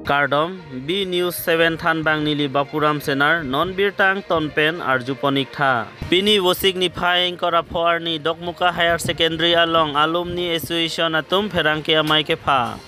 Kardom B News 7 Than Bang Nili Bapuram Senar Non Birtang Tonpen Arjuponik Tha Pini Wosik Ni Phaing Kora Phoarni Dokmuka Higher Secondary Along Alumni Association Atum Pherangke Amai Ke Pha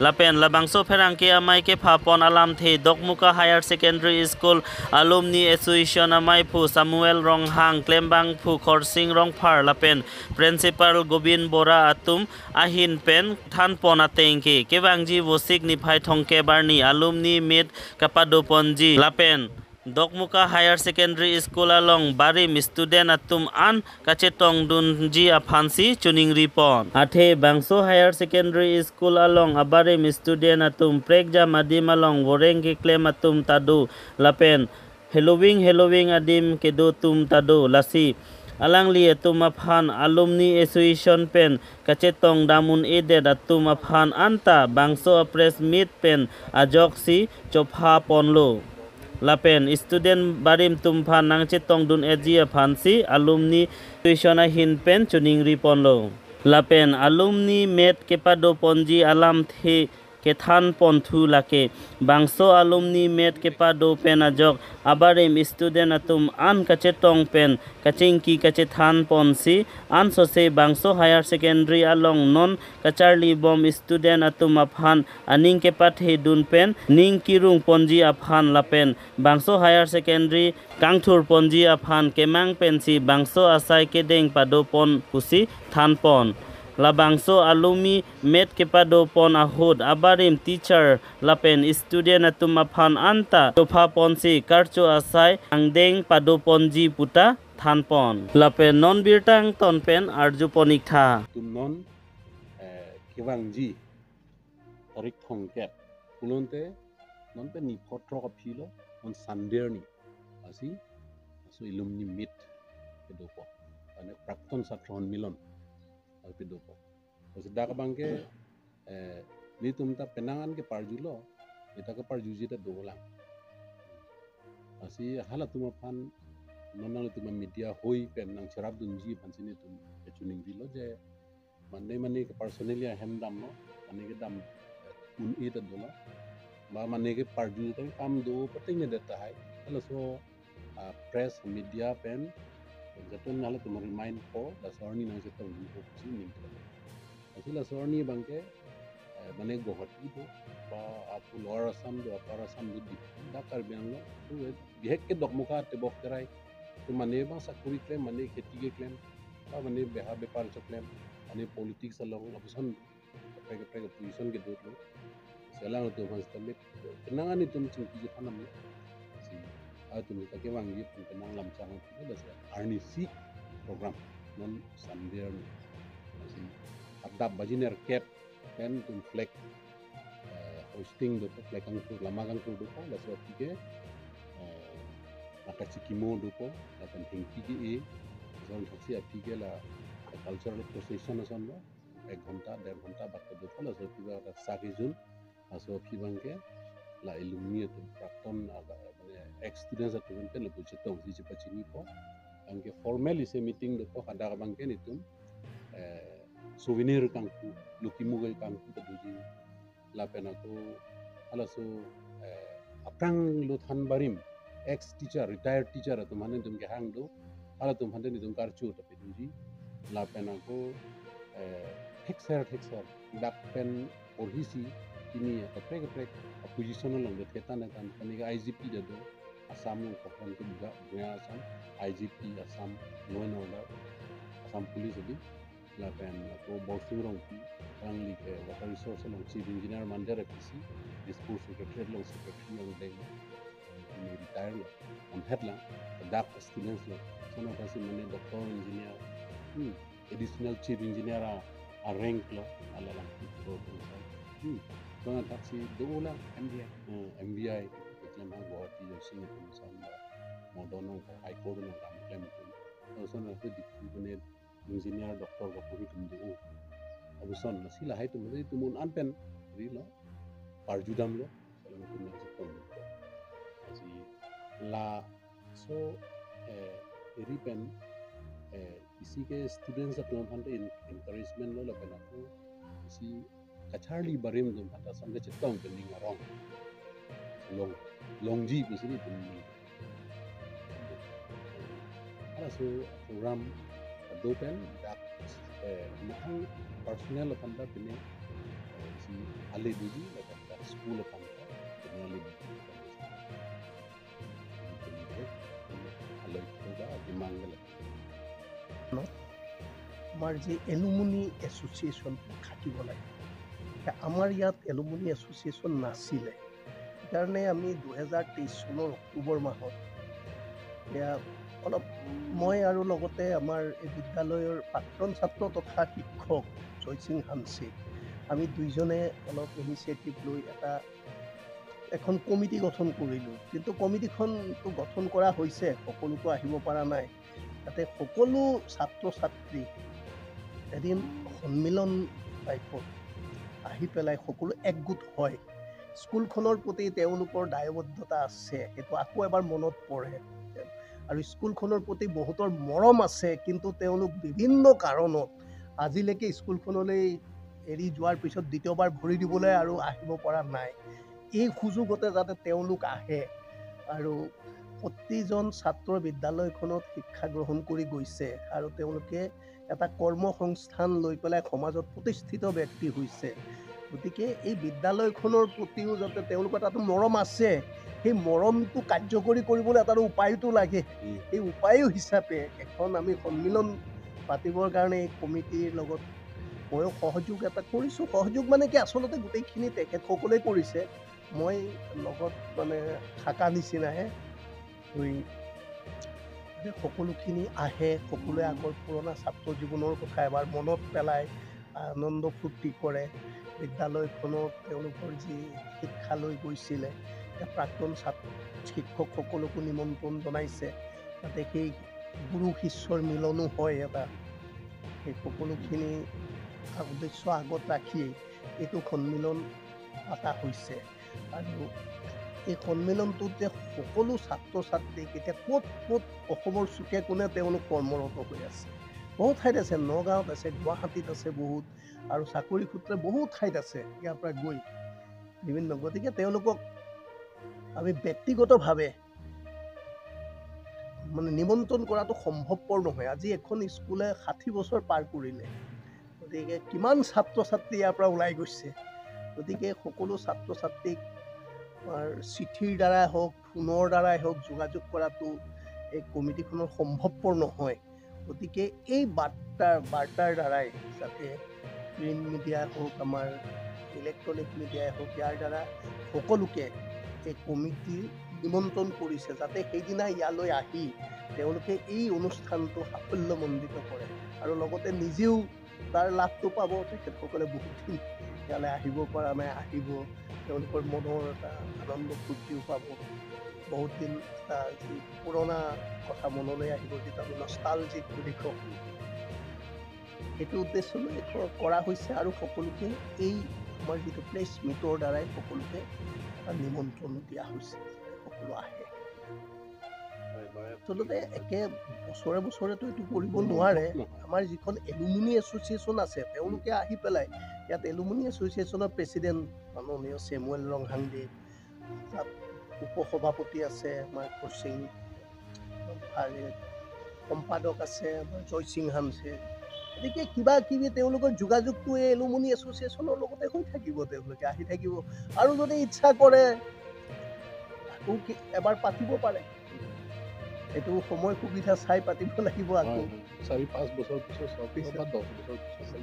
Lapen Labangso Pherangke Amai Ke Pha Pon Alam The Dokmuka Higher Secondary School Alumni Association Amai Phu Samuel Ronghang Klembang Phu Khorsing Rongphar Lapen Principal Gobin Bora Atum Ahin Pen Than Pon Atengke Kebangji Wosik Ni Phai Thongke Barni Alumni Meet Kapado Ponji Lapen Dokmuka Higher Secondary School along Barim student atum an kachetong dunji aphansi chuning ripon athe Bangso Higher Secondary School along Abarim student atum prekja madim along Worengi claim atum tadu lapen Halloween adim kedo tum tadu lasi alang li atum aphan alumni association pen kachetong damun eded atum aphan anta Bangso press meet pen ajoksi chopha ponlo Lapen student barim tumphan nang chetong dun eji phansi alumni tuition hin pen chuning riponlo Lapen alumni met kepado ponji alam the kethan ponthu lake Bangso alumni met kepado pen ajok abarim student atum an kachetong pen kachingki kachethan ponsi an sose Bangso Higher Secondary along non kacharli bom student atum aphan aning kepat he dun pen ning kirung ponji aphan lapen Bangso Higher Secondary kangthur ponji aphan kemang pensi Bangso asai kedeng pado pon pusi than pon La Bangso alumni met kepado pon ahud abarim teacher lapen student atum aphan anta topa ponsi karcho asai angdeng pado ponji puta than pon lapen non birtang tonpen arjuponik tha tum non kewangji tarik thongket kulonte non pe ni potro ka philo on sunday ni asi so alumni meet kedopo ane prakton satron milon alpidopo osida ka bangke ni tumta penangan ke parjulo eta ka parjuji ta dolang asi hala tuma pan nonang tuma media hoi pen nang charab dunji pansini tum chuning dilo je mane ke personally hendam no mane ke dam un eta dola ba mane ke parju ta kam do pating ne deta hai hala so press media pen jatun nala tum remind ko da sorni nang jetong ni ko sini asila sorni bangke mane gohati do ba apu lower assam do upper assam do da kar biang lo tu bihek ke dokmuka te bok terai tu mane ba sakuri claim mane kheti ke claim ba mane beha bepar cho claim ane politics along option prega position ke do lo selang to mas tamit kenangan itu cingki je tanam si atu ni take wangi kenang lam chang itu da RNC program non sandir si adab bajiner cap pen tum flag hosting do flag ang tu lama kang tu do ko la so pike maka cikimo do ko la kan hengki ge zon thaksi apike la cultural procession asan lo 1 ঘন্টা 1.5 ঘন্টা বাকি do ko la so piba ta sakijun aso pibangke la alumni tu prakton মানে ex students atu pen le buche to ji pachini ko angke formal ise meeting do ko hada bangke nitum souvenir kangku lukimu gal kangku taduji la pena ko ala so aprang lo than barim ex teacher retired teacher atu mane tum ke hang do ala tum hande nitum karchu ta peduji la pena ko hexer dak pen orhisi kini prek position long de ketan kani ga IGP de do asam ko kon ko buga buya asam IGP asam law and order asam police di la pen ko boxing rong pi ang li ke water resource long chief engineer mandara kisi discourse secretary long secretary long de ni retire lo on headline dak students lo sono kasi mane doctor engineer additional chief engineer a rank lo ala lang ko Dengan taksi dola MBI iklan Guwahati yang sini misalnya modono high court nang kami klaim itu son itu di engineer doktor ko puri tumdu abuson nasila hai tum itu mun anpen rilo parjudam lo salam tum nang si la so pen isi ke students at lom hande encouragement lo la pena ko si Charlie Barim dum pada sampai cetong bening arong longji besini bening ada so program dopen dak mahang personal panda bini si ale duji dak school panda bini ale ale toga dimangala আমাৰ যে alumni association থাকিব লাগে আমাৰ ইয়াত alumni association নাছিলে সেইকাৰণে আমি 2023 চনৰ অক্টোবৰ মাহত এয়া অলপ মই আৰু লগতে আমাৰ এই বিদ্যালয়ৰ প্ৰাক্তন ছাত্ৰ তথা শিক্ষক জয়সিং হানছি আমি দুইজনে অলপ ইনিচিয়েটিভ লৈ এখন কমিটি গঠন কৰিলোঁ কিন্তু কমিটিখনটো গঠন কৰা হৈছে সকলোতো আহিব পৰা নাই তাতে সকলো ছাত্ৰ ছাত্ৰী এদিন সন্মিলন টাইপত আহি পেলাই সকলো একগোট হয় স্কুলখনৰ প্ৰতি তেওঁলোকৰ দায়বদ্ধতা আছে সেইটো আকৌ এবাৰ মনত পৰে আৰু স্কুলখনৰ প্ৰতি বহুতৰ মৰম আছে কিন্তু তেওঁলোক বিভিন্ন কাৰণত আজিলৈকে স্কুলখনলৈ এৰি যোৱাৰ পিছত দ্বিতীয়বাৰ ভৰি দিবলৈ আৰু আহিব পৰা নাই এই সুযোগতে যাতে তেওঁলোক আহে আৰু প্ৰতিজন ছাত্ৰ বিদ্যালয়খনত শিক্ষা গ্ৰহণ কৰি গৈছে আৰু তেওঁলোকে এটা কৰ্মসংস্থান লৈ পেলাই সমাজত প্ৰতিষ্ঠিত ব্যক্তি হৈছে গতিকে এই বিদ্যালয়খনৰ প্ৰতিও যাতে তেওঁলোকৰ এটা মৰম আছে সেই মৰমটো কাৰ্যকৰী কৰিবলৈ এটা উপায়টো লাগে এই উপায় হিচাপে এখন আমি সন্মিলন পাতিবৰ কাৰণে এই কমিটিৰ লগত ময়ো সহযোগ এটা কৰিছোঁ সহযোগ মানে কি আচলতে গোটেইখিনি তেখেতসকলে কৰিছে মই লগত মানে থাকা নিচিনাহে সকলোখিনি আহে সকলোৱে আগৰ পুৰণা ছাত্ৰ জীৱনৰ কথা এবাৰ মনত পেলাই আনন্দ ফূৰ্তি কৰে বিদ্যালয়খনত তেওঁলোকৰ যি শিক্ষা লৈ গৈছিলে প্ৰাক্তন শিক্ষকসকলকো নিমন্ত্ৰণ জনাইছে তাতে সেই গুৰু শিষ্যৰ মিলনো হয় এটা সেই সকলোখিনি উদ্দেশ্য আগত ৰাখিয়েই এইটো সন্মিলন পতা হৈছে আৰু এই সন্মিলনটোত যে সকলো ছাত্ৰ ছাত্ৰীক এতিয়া ক'ত ক'ত অসমৰ চুকে কোণে তেওঁলোক কৰ্মৰত হৈ আছে বহুত ঠাইত আছে নগাঁৱত আছে গুৱাহাটীত আছে বহুত আৰু চাকৰি সূত্ৰে বহুত ঠাইত আছে ইয়াৰ পৰা গৈ বিভিন্ন গতিকে তেওঁলোকক আমি ব্যক্তিগতভাৱে মানে নিমন্ত্ৰণ কৰাটো সম্ভৱপৰ নহয় আজি এখন স্কুলে 60 বছৰ পাৰ কৰিলে গতিকে কিমান ছাত্ৰ ছাত্ৰী ইয়াৰ পৰা ওলাই গৈছে গতিকে সকলো ছাত্ৰ ছাত্ৰীক চিঠিৰ দ্বাৰাই হওক ফোনৰ দ্বাৰাই হওক যোগাযোগ কৰাটো এই কমিটিখনৰ সম্ভৱপৰ নহয় গতিকে এই বাৰ্তাৰ দ্বাৰাই যাতে প্ৰিণ্ট মিডিয়া হওক আমাৰ ইলেক্ট্ৰনিক মিডিয়াই হওক ইয়াৰ দ্বাৰা সকলোকে এই কমিটি নিমন্ত্ৰণ কৰিছে যাতে সেইদিনা ইয়ালৈ আহি তেওঁলোকে এই অনুষ্ঠানটো সাফল্যমণ্ডিত কৰে আৰু লগতে নিজেও তাৰ লাভটো পাব তেখেতসকলে বহুতদিন ইয়ালৈ আহিব পৰা নাই আহিব তেওঁলোকৰ মনৰ এটা আনন্দ ফূৰ্তিও পাব বহুত দিন এটা যি পুৰণা কথা মনলৈ আহিব যিটো আমি নষ্টালজিক বুলি কওঁ সেইটো উদ্দেশ্য লৈ কৰা হৈছে আৰু সকলোকে এই আমাৰ যিটো প্ৰেছ মিটৰ দ্বাৰাই সকলোকে এটা নিমন্ত্ৰণ দিয়া হৈছে সকলো আহে আচলতে একে বছৰে বছৰেতো এইটো কৰিব নোৱাৰে আমাৰ যিখন এলুমিনি এছ'চিয়েশ্যন আছে তেওঁলোকে আহি পেলাই ইয়াত এলুমিনি এছ'চিয়েশ্যনৰ প্ৰেচিডেণ্ট মাননীয় চেমুৱেল ৰংহাংদে তাত উপসভাপতি আছে আমাৰ কোচিং সম্পাদক আছে আমাৰ জয়সিং হানছে গতিকে কিবা কিবি তেওঁলোকৰ যোগাযোগটো এই এলুমিনি এছ'চিয়েশ্যনৰ লগতে হৈ থাকিব তেওঁলোকে আহি থাকিব আৰু যদি ইচ্ছা কৰে আকৌ এবাৰ পাতিব পাৰে এইটো সময় সুবিধা চাই পাতিব লাগিব আকৌ 4-5 বছৰ পিছত 10 বছৰ পিছত